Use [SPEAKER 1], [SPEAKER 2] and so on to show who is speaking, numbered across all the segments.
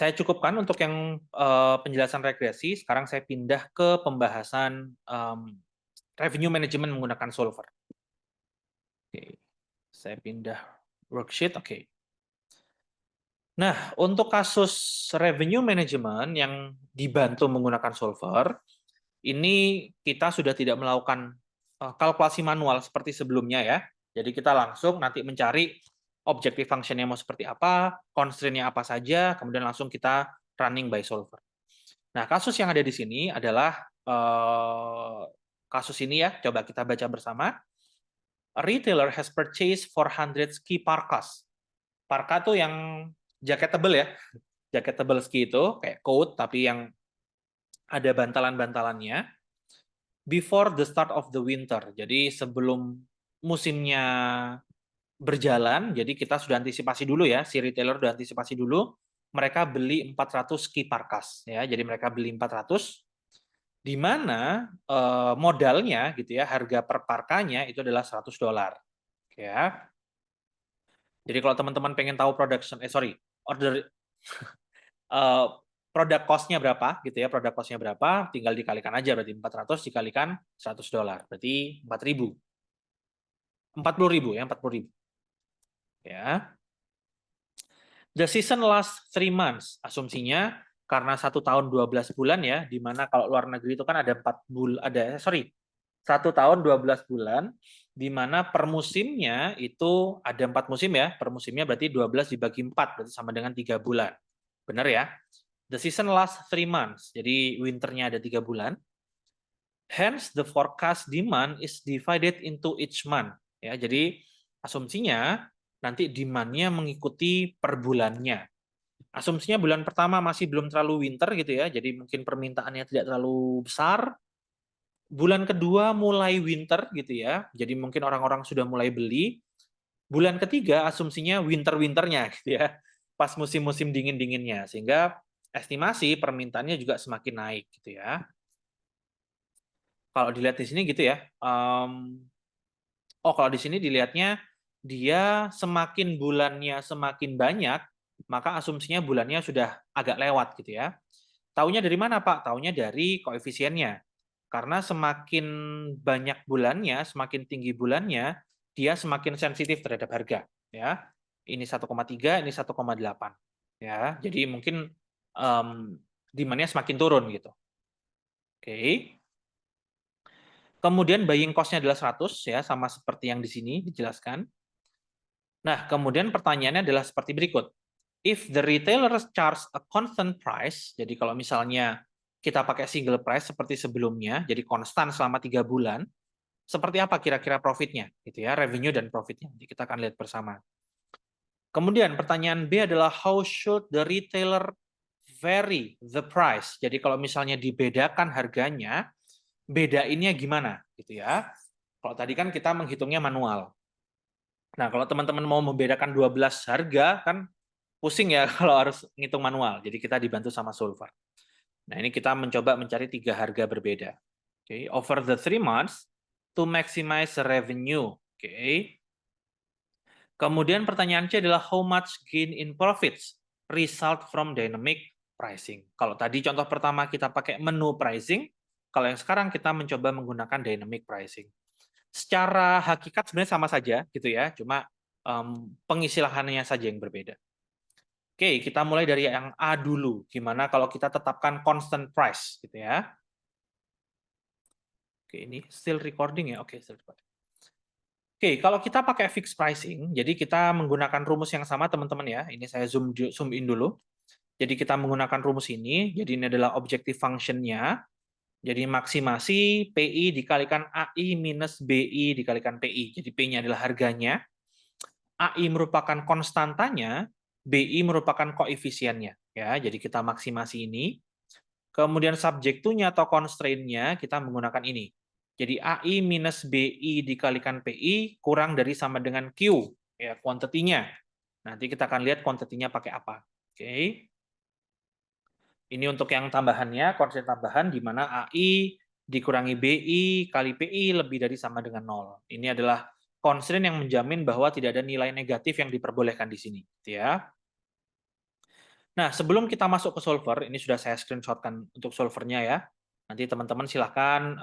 [SPEAKER 1] Saya cukupkan untuk yang penjelasan regresi. Sekarang saya pindah ke pembahasan revenue management menggunakan solver. Oke, saya pindah worksheet. Oke. Nah, untuk kasus revenue management yang dibantu menggunakan solver, ini kita sudah tidak melakukan kalkulasi manual seperti sebelumnya ya. Jadi kita langsung nanti mencari objective function-nya mau seperti apa, constraint-nya apa saja, kemudian langsung kita running by solver. Nah, kasus yang ada di sini adalah kasus ini ya, coba kita baca bersama. A retailer has purchased 400 ski parkas. Parka tuh yang jaket tebel ya, jaket tebel ski itu kayak coat tapi yang ada bantalan-bantalannya before the start of the winter. Jadi sebelum musimnya berjalan, jadi kita sudah antisipasi dulu ya, si retailer sudah antisipasi dulu, mereka beli 400 ski parkas ya. Jadi mereka beli 400 di mana modalnya gitu ya, harga per parkanya itu adalah $100. Ya. Jadi kalau teman-teman pengen tahu order uh, produk cost-nya berapa gitu ya, produk cost-nya berapa, tinggal dikalikan aja, berarti 400 dikalikan $100, berarti 4.000. 40.000 ya, 40.000. Ya. The season last 3 months, asumsinya karena 1 tahun 12 bulan ya, di mana kalau luar negeri itu kan ada 1 tahun 12 bulan, di mana per musimnya itu ada 4 musim ya, per musimnya berarti 12 dibagi 4, berarti sama dengan 3 bulan. Benar ya? The season last 3 months, jadi winternya ada 3 bulan. Hence, the forecast demand is divided into each month. Ya, jadi asumsinya nanti demand-nya mengikuti per bulannya. Asumsinya bulan pertama masih belum terlalu winter gitu ya, jadi mungkin permintaannya tidak terlalu besar. Bulan kedua mulai winter gitu ya, jadi mungkin orang-orang sudah mulai beli. Bulan ketiga asumsinya winter-winternya gitu ya, pas musim-musim dingin-dinginnya, sehingga estimasi permintaannya juga semakin naik gitu ya. Kalau dilihat di sini gitu ya, kalau di sini dilihatnya dia semakin bulannya semakin banyak, maka asumsinya bulannya sudah agak lewat gitu ya. Taunya dari mana Pak? Taunya dari koefisiennya. Karena semakin banyak bulannya, semakin tinggi bulannya, dia semakin sensitif terhadap harga. Ya, ini 1,3, ini 1,8. Ya, jadi mungkin demand-nya semakin turun gitu. Oke. Kemudian buying cost-nya adalah 100 ya, sama seperti yang di sini dijelaskan. Nah, kemudian pertanyaannya adalah seperti berikut. If the retailer charge a constant price, jadi kalau misalnya kita pakai single price seperti sebelumnya, jadi konstan selama 3 bulan, seperti apa kira-kira profitnya, gitu ya, revenue dan profitnya. Jadi kita akan lihat bersama. Kemudian pertanyaan B adalah how should the retailer vary the price? Jadi kalau misalnya dibedakan harganya, bedainnya gimana, gitu ya. Kalau tadi kan kita menghitungnya manual. Nah, kalau teman-teman mau membedakan 12 harga, kan pusing ya kalau harus ngitung manual. Jadi kita dibantu sama solver. Nah, ini kita mencoba mencari 3 harga berbeda. Oke, over the 3 months to maximize revenue. Oke. Kemudian pertanyaan C adalah how much gain in profits result from dynamic pricing. Kalau tadi contoh pertama kita pakai menu pricing, kalau yang sekarang kita mencoba menggunakan dynamic pricing. Secara hakikat sebenarnya sama saja gitu ya, cuma pengistilahannya saja yang berbeda. Oke, kita mulai dari yang A dulu. Gimana kalau kita tetapkan constant price gitu ya. Oke, ini still recording ya. Oke, still recording. Oke, kalau kita pakai fixed pricing, jadi kita menggunakan rumus yang sama teman-teman ya. Ini saya zoom in dulu. Jadi kita menggunakan rumus ini, jadi ini adalah objective function-nya. Jadi maksimasi PI dikalikan AI minus BI dikalikan PI. Jadi P-nya adalah harganya, AI merupakan konstantanya, BI merupakan koefisiennya. Ya, jadi kita maksimasi ini. Kemudian subject to-nya atau constraint-nya kita menggunakan ini. Jadi AI minus BI dikalikan PI kurang dari sama dengan Q, ya quantity-nya. Nanti kita akan lihat quantity-nya pakai apa. Oke. Ini untuk yang tambahannya, constraint tambahan di mana AI dikurangi BI kali PI lebih dari sama dengan 0. Ini adalah constraint yang menjamin bahwa tidak ada nilai negatif yang diperbolehkan di sini, gitu ya. Nah, sebelum kita masuk ke solver, ini sudah saya screenshotkan untuk solvernya ya. Nanti teman-teman silahkan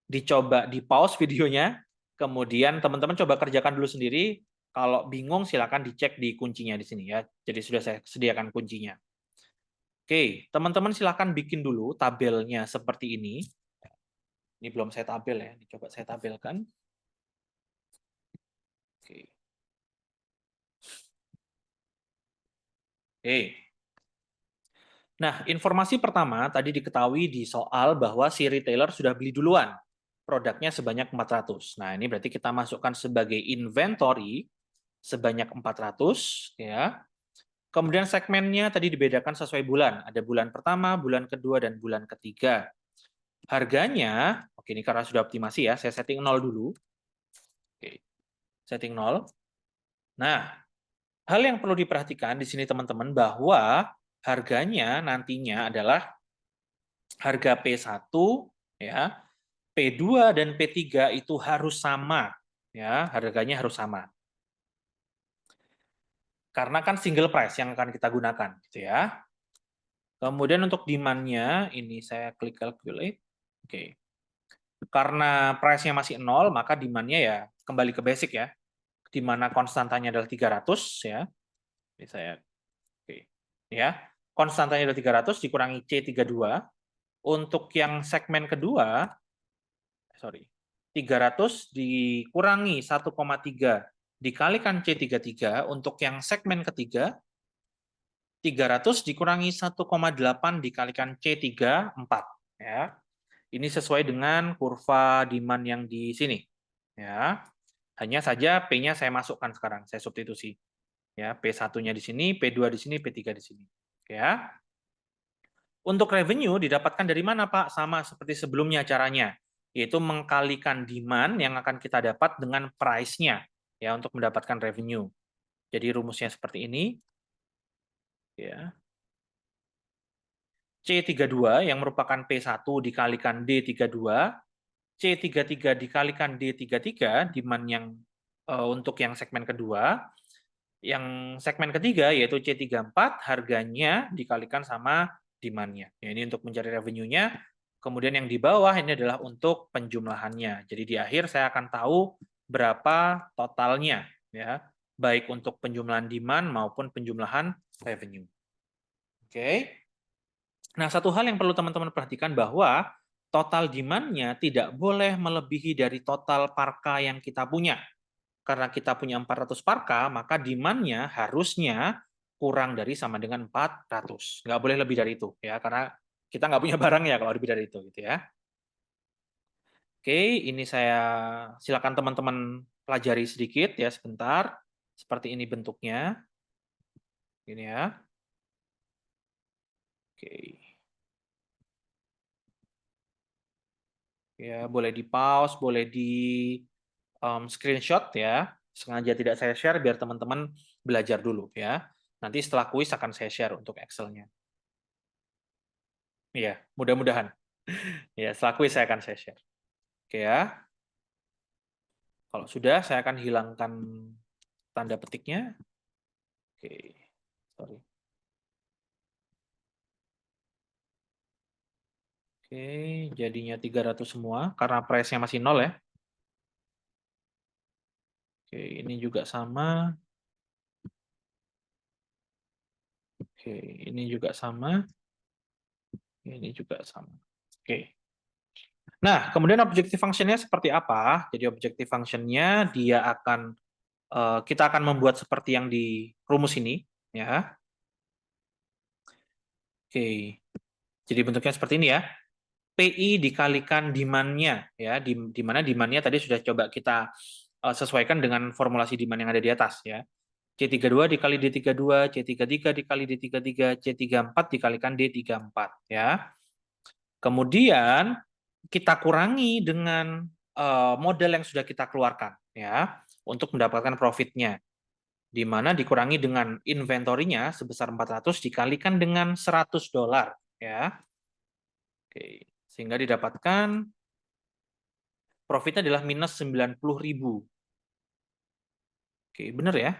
[SPEAKER 1] dicoba di pause videonya, kemudian teman-teman coba kerjakan dulu sendiri. Kalau bingung silahkan dicek di kuncinya di sini ya. Jadi sudah saya sediakan kuncinya. Oke, teman-teman silahkan bikin dulu tabelnya seperti ini. Ini belum saya tabel ya, ini coba saya tabelkan. Oke. Oke. Nah, informasi pertama tadi diketahui di soal bahwa si retailer sudah beli duluan produknya sebanyak 400. Nah, ini berarti kita masukkan sebagai inventory sebanyak 400 ya. Kemudian segmennya tadi dibedakan sesuai bulan. Ada bulan pertama, bulan kedua, dan bulan ketiga. Harganya, oke ini karena sudah optimasi ya, saya setting 0 dulu. Oke, setting 0. Nah, hal yang perlu diperhatikan di sini teman-teman bahwa harganya nantinya adalah harga P1 ya, P2 dan P3 itu harus sama ya, harganya harus sama. Karena kan single price yang akan kita gunakan gitu ya. Kemudian untuk demand-nya ini saya klik calculate. Oke. Karena price-nya masih 0, maka demand-nya ya kembali ke basic ya. Di mana konstantanya adalah 300 ya. Jadi saya oke. Ya. Konstantanya adalah 300 dikurangi C32. Untuk yang segmen kedua, sorry. 300 dikurangi 1,3 dikalikan C33 untuk yang segmen ketiga 300 dikurangi 1,8 dikalikan C34 ya. Ini sesuai dengan kurva demand yang di sini ya. Hanya saja P-nya saya masukkan sekarang, saya substitusi. Ya, P1-nya di sini, P2 di sini, P3 di sini. Ya. Untuk revenue didapatkan dari mana, Pak? Sama seperti sebelumnya caranya, yaitu mengkalikan demand yang akan kita dapat dengan price-nya ya untuk mendapatkan revenue. Jadi rumusnya seperti ini. Ya. C32 yang merupakan P1 dikalikan D32, C33 dikalikan D33 demand yang untuk yang segmen kedua, yang segmen ketiga yaitu C34 harganya dikalikan sama demand-nya. Ya, ini untuk mencari revenue-nya. Kemudian yang di bawah ini adalah untuk penjumlahannya. Jadi di akhir saya akan tahu berapa totalnya ya, baik untuk penjumlahan demand maupun penjumlahan revenue. Oke. Nah, satu hal yang perlu teman-teman perhatikan bahwa total demand-nya tidak boleh melebihi dari total parka yang kita punya. Karena kita punya 400 parka, maka demand-nya harusnya kurang dari sama dengan 400. Nggak boleh lebih dari itu, ya, karena kita nggak punya barang ya kalau lebih dari itu, gitu ya. Oke, ini saya silakan teman-teman pelajari sedikit ya sebentar. Seperti ini bentuknya. Ini ya. Oke. Ya, boleh di pause, boleh di screenshot ya. Sengaja tidak saya share biar teman-teman belajar dulu ya. Nanti setelah kuis akan saya share untuk Excel-nya. Iya, mudah-mudahan. Ya, setelah kuis saya akan saya share. Oke ya. Kalau sudah, saya akan hilangkan tanda petiknya. Oke, sorry. Oke, jadinya 300 semua karena price-nya masih 0 ya. Oke, ini juga sama. Oke, ini juga sama. Ini juga sama. Oke. Nah, kemudian objective function-nya seperti apa? Jadi objective function-nya dia akan kita akan membuat seperti yang di rumus ini, ya. Oke. Jadi bentuknya seperti ini ya. PI dikalikan demand-nya ya, di mana demand-nya tadi sudah coba kita sesuaikan dengan formulasi demand yang ada di atas ya. C32 dikali D32, C33 dikali D33, C34 dikalikan D34 ya. Kemudian kita kurangi dengan model yang sudah kita keluarkan ya untuk mendapatkan profitnya, di mana dikurangi dengan inventorinya sebesar 400 dikalikan dengan $100 ya. Oke, sehingga didapatkan profitnya adalah minus 90.000. Oke, benar ya?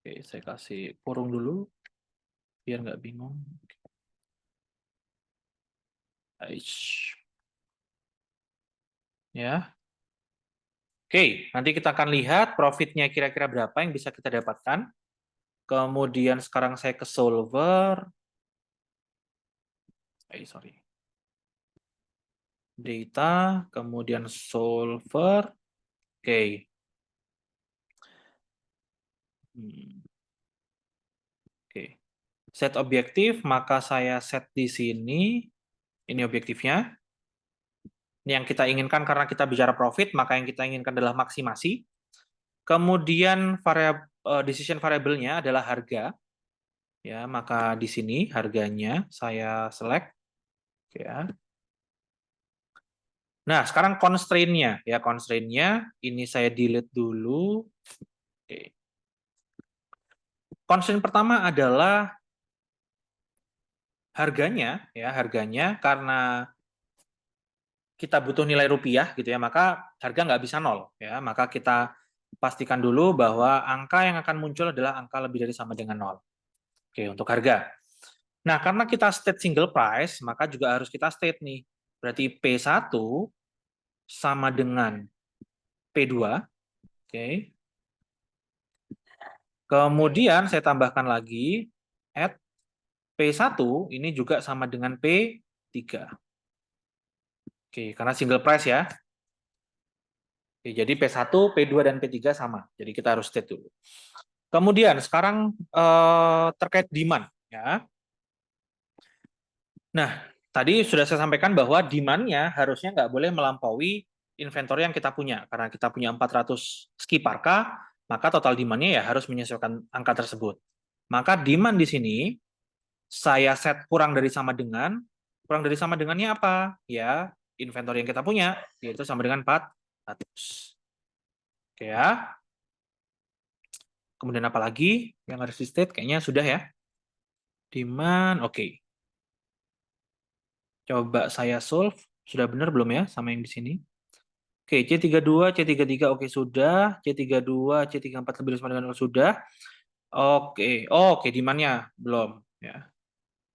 [SPEAKER 1] Oke, saya kasih kurung dulu biar nggak bingung. Aish. Ya. Oke, nanti kita akan lihat profitnya kira-kira berapa yang bisa kita dapatkan. Kemudian sekarang saya ke solver. Sorry. Data, kemudian solver. Oke. Oke. Set objektif, maka saya set di sini. Ini objektifnya. Ini yang kita inginkan karena kita bicara profit, maka yang kita inginkan adalah maksimasi. Kemudian decision variable-nya adalah harga. Ya, maka di sini harganya saya select. Ya. Nah, sekarang constraint-nya. Ya, constraint-nya ini saya delete dulu. Oke. Constraint pertama adalah harganya. Ya, harganya karena kita butuh nilai rupiah gitu ya, maka harga nggak bisa nol ya, maka kita pastikan dulu bahwa angka yang akan muncul adalah angka lebih dari sama dengan nol. Oke, untuk harga. Nah, karena kita state single price, maka juga harus kita state nih. Berarti P1 sama dengan P2. Oke. Kemudian saya tambahkan lagi add P1 ini juga sama dengan P3. Oke, karena single price ya. Oke, jadi P1, P2, dan P3 sama. Jadi kita harus state dulu. Kemudian sekarang terkait demand. Ya. Nah, tadi sudah saya sampaikan bahwa demand-nya harusnya nggak boleh melampaui inventory yang kita punya. Karena kita punya 400 ski parka, maka total demand-nya ya harus menyesuaikan angka tersebut. Maka demand di sini saya set kurang dari sama dengannya apa? Ya, inventory yang kita punya, yaitu sama dengan 400. Oke ya. Kemudian apa lagi yang harus di state? Kayaknya sudah ya. Demand, oke. Coba saya solve. Sudah benar belum ya sama yang di sini? Oke, C32, C33, oke sudah. C32, C34 lebih dari sama dengan 0 sudah. Oke, oke, demand-nya belum. Ya.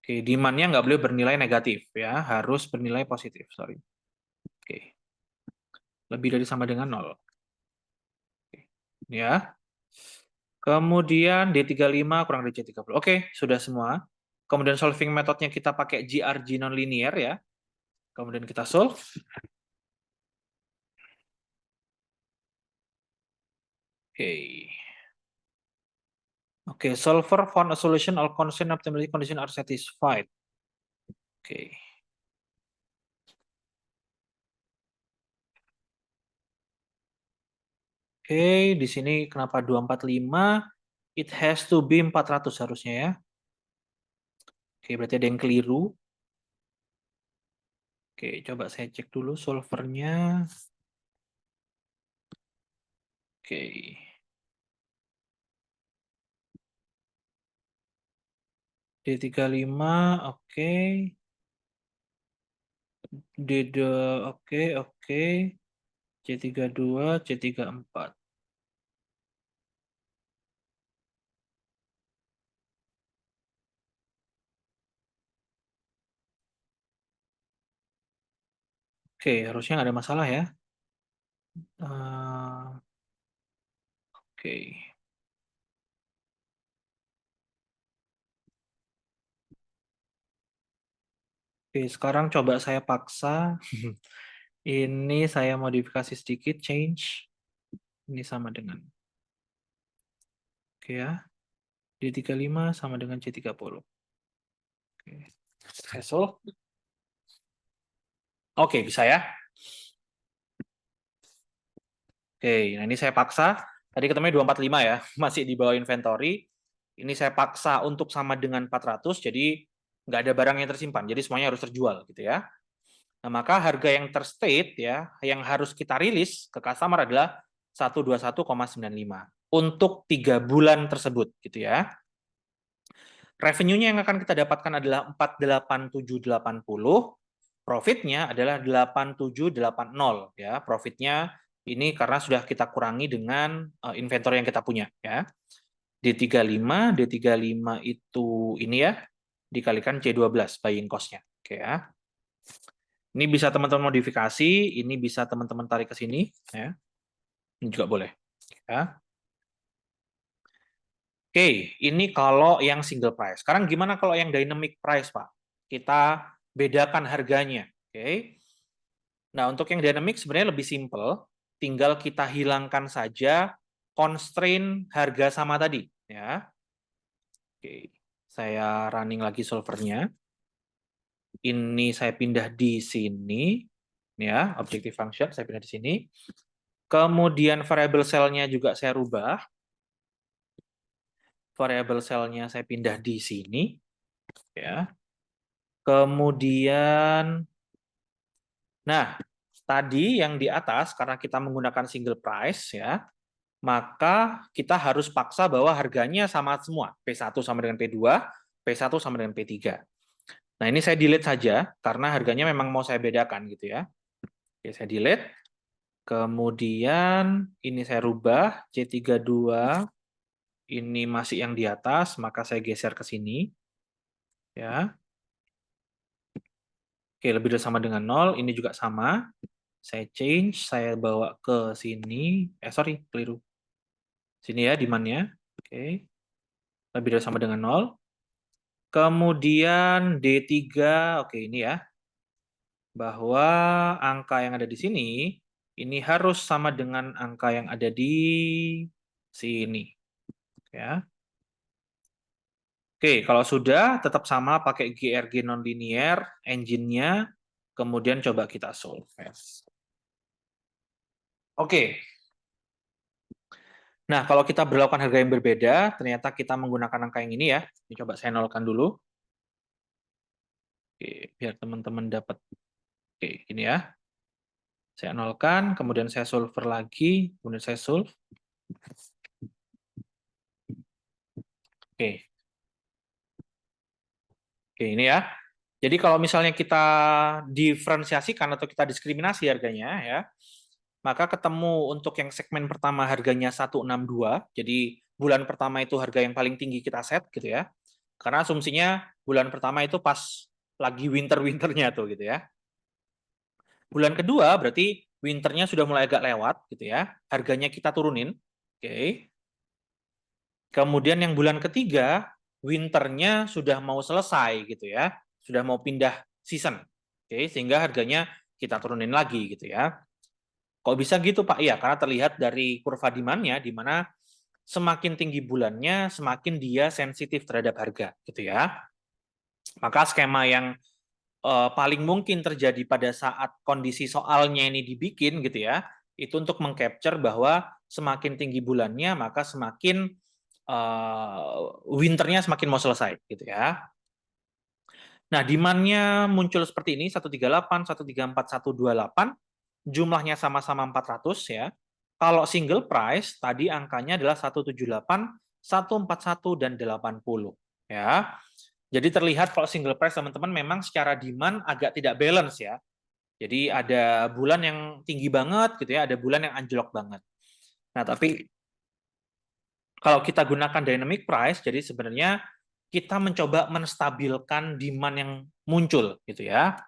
[SPEAKER 1] Oke, demand-nya nggak boleh bernilai negatif. Ya, harus bernilai positif, sorry. Oke. Lebih dari sama dengan 0. Oke. Ya. Kemudian D35 kurang dari C30. Oke, sudah semua. Kemudian solving metodenya kita pakai GRG nonlinear ya. Kemudian kita solve. Oke. Oke, solver found a solution all constraint optimality condition are satisfied. Oke. Oke, di sini kenapa 245? It has to be 400 harusnya ya. Oke, berarti ada yang keliru. Oke, coba saya cek dulu solvernya. Oke. D35, oke. D2, oke, oke. C32, C34. Oke, harusnya nggak ada masalah ya. Oke. Oke, sekarang coba saya paksa. Ini saya modifikasi sedikit, change. Ini sama dengan. Oke ya. D35 sama dengan C30. Oke. Saya solve. Oke, bisa ya. Oke, nah ini saya paksa. Tadi ketemunya 245 ya, masih di bawah inventory. Ini saya paksa untuk sama dengan 400, jadi nggak ada barang yang tersimpan. Jadi semuanya harus terjual gitu ya. Nah, maka harga yang terstate ya, yang harus kita rilis ke customer adalah 121,95 untuk 3 bulan tersebut gitu ya. Revenue-nya yang akan kita dapatkan adalah 48780. Profitnya adalah 8780 ya. Profitnya ini karena sudah kita kurangi dengan inventory yang kita punya ya. D35 itu ini ya, dikalikan C12 buying cost-nya. Oke ya. Ini bisa teman-teman modifikasi, ini bisa teman-teman tarik ke sini ya. Ini juga boleh. Ya. Oke, ini kalau yang single price. Sekarang gimana kalau yang dynamic price, Pak? Kita bedakan harganya. Oke. Nah, untuk yang dynamic sebenarnya lebih simple. Tinggal kita hilangkan saja constraint harga sama tadi. Ya. Oke, saya running lagi solvernya. Ini saya pindah di sini. Ya, objective function saya pindah di sini. Kemudian variable cell-nya juga saya rubah. Variable cell-nya saya pindah di sini. Ya. Kemudian, nah, tadi yang di atas, karena kita menggunakan single price, ya, maka kita harus paksa bahwa harganya sama semua. P1 sama dengan P2, P1 sama dengan P3. Nah, ini saya delete saja, karena harganya memang mau saya bedakan, gitu ya. Oke, saya delete. Kemudian, ini saya rubah, C32, ini masih yang di atas, maka saya geser ke sini. Ya. Oke, lebih dari sama dengan 0, ini juga sama. Saya change, saya bawa ke sini. Sorry, keliru. Sini ya, demand-nya. Oke. Lebih dari sama dengan 0. Kemudian D3, oke ini ya. Bahwa angka yang ada di sini, ini harus sama dengan angka yang ada di sini. Ya. Oke, kalau sudah tetap sama pakai GRG nonlinear, engine-nya, kemudian coba kita solve. Oke, nah, kalau kita berlakukan harga yang berbeda, ternyata kita menggunakan angka yang ini ya. Ini coba saya nolkan dulu. Oke, biar teman-teman dapat. Oke, ini ya. Saya nolkan, kemudian saya solver lagi, kemudian saya solve. Oke. Oke, ini ya. Jadi kalau misalnya kita diferensiasikan atau kita diskriminasi harganya ya, maka ketemu untuk yang segmen pertama harganya 162. Jadi bulan pertama itu harga yang paling tinggi kita set gitu ya. Karena asumsinya bulan pertama itu pas lagi winter-winternya tuh gitu ya. Bulan kedua berarti winternya sudah mulai agak lewat gitu ya. Harganya kita turunin. Oke. Kemudian yang bulan ketiga winternya sudah mau selesai gitu ya. Sudah mau pindah season. Oke, sehingga harganya kita turunin lagi gitu ya. Kok bisa gitu, Pak? Iya, karena terlihat dari kurva demand-nya di mana semakin tinggi bulannya, semakin dia sensitif terhadap harga gitu ya. Maka skema yang paling mungkin terjadi pada saat kondisi soalnya ini dibikin gitu ya, itu untuk mengcapture bahwa semakin tinggi bulannya maka semakin winternya semakin mau selesai gitu ya. Nah, demand-nya muncul seperti ini 138, 134, 128, jumlahnya sama-sama 400 ya. Kalau single price tadi angkanya adalah 178, 141 dan 80 ya. Jadi terlihat kalau single price teman-teman memang secara demand agak tidak balance ya. Jadi ada bulan yang tinggi banget gitu ya, ada bulan yang anjlok banget. Nah, tapi kalau kita gunakan dynamic price, jadi sebenarnya kita mencoba menstabilkan demand yang muncul gitu ya.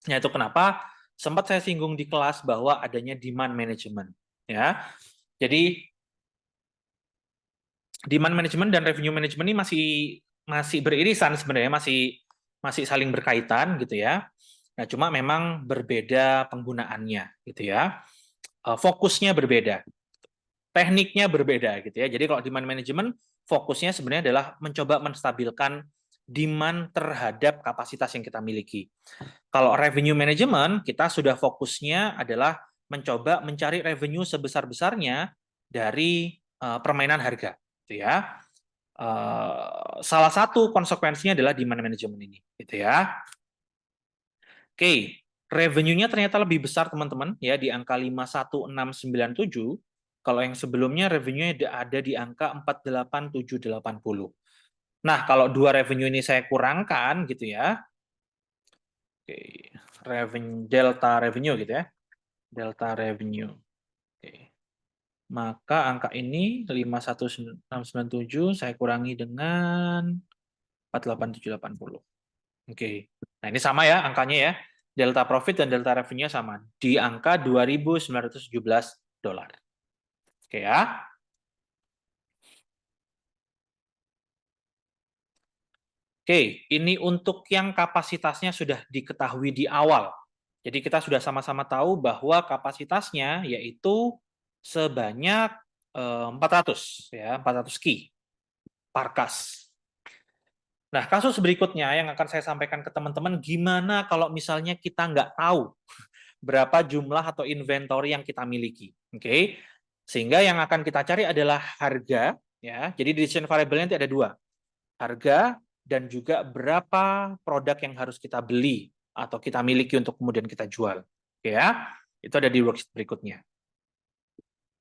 [SPEAKER 1] Nah, itu kenapa sempat saya singgung di kelas bahwa adanya demand management ya. Jadi demand management dan revenue management ini masih beririsan sebenarnya, masih saling berkaitan gitu ya. Nah, cuma memang berbeda penggunaannya gitu ya. Fokusnya berbeda, tekniknya berbeda gitu ya. Jadi kalau demand management fokusnya sebenarnya adalah mencoba menstabilkan demand terhadap kapasitas yang kita miliki. Kalau revenue management, kita sudah fokusnya adalah mencoba mencari revenue sebesar-besarnya dari permainan harga gitu ya. Salah satu konsekuensinya adalah demand management ini gitu ya. Oke, revenue-nya ternyata lebih besar teman-teman ya di angka 51697. Kalau yang sebelumnya revenue-nya ada di angka 48780. Nah, kalau dua revenue ini saya kurangkan gitu ya. Oke, delta revenue gitu ya. Delta revenue. Oke. Maka angka ini 51697 saya kurangi dengan 48780. Oke. Nah, ini sama ya angkanya ya. Delta profit dan delta revenue sama di angka 2.917 dolar. Oke ya. Oke, ini untuk yang kapasitasnya sudah diketahui di awal. Jadi kita sudah sama-sama tahu bahwa kapasitasnya yaitu sebanyak 400 ya, 400 key parkas. Nah, kasus berikutnya yang akan saya sampaikan ke teman-teman, gimana kalau misalnya kita nggak tahu berapa jumlah atau inventory yang kita miliki. Oke. Sehingga yang akan kita cari adalah harga ya. Jadi decision variable-nya nanti ada dua. Harga dan juga berapa produk yang harus kita beli atau kita miliki untuk kemudian kita jual. Oke ya. Itu ada di worksheet berikutnya.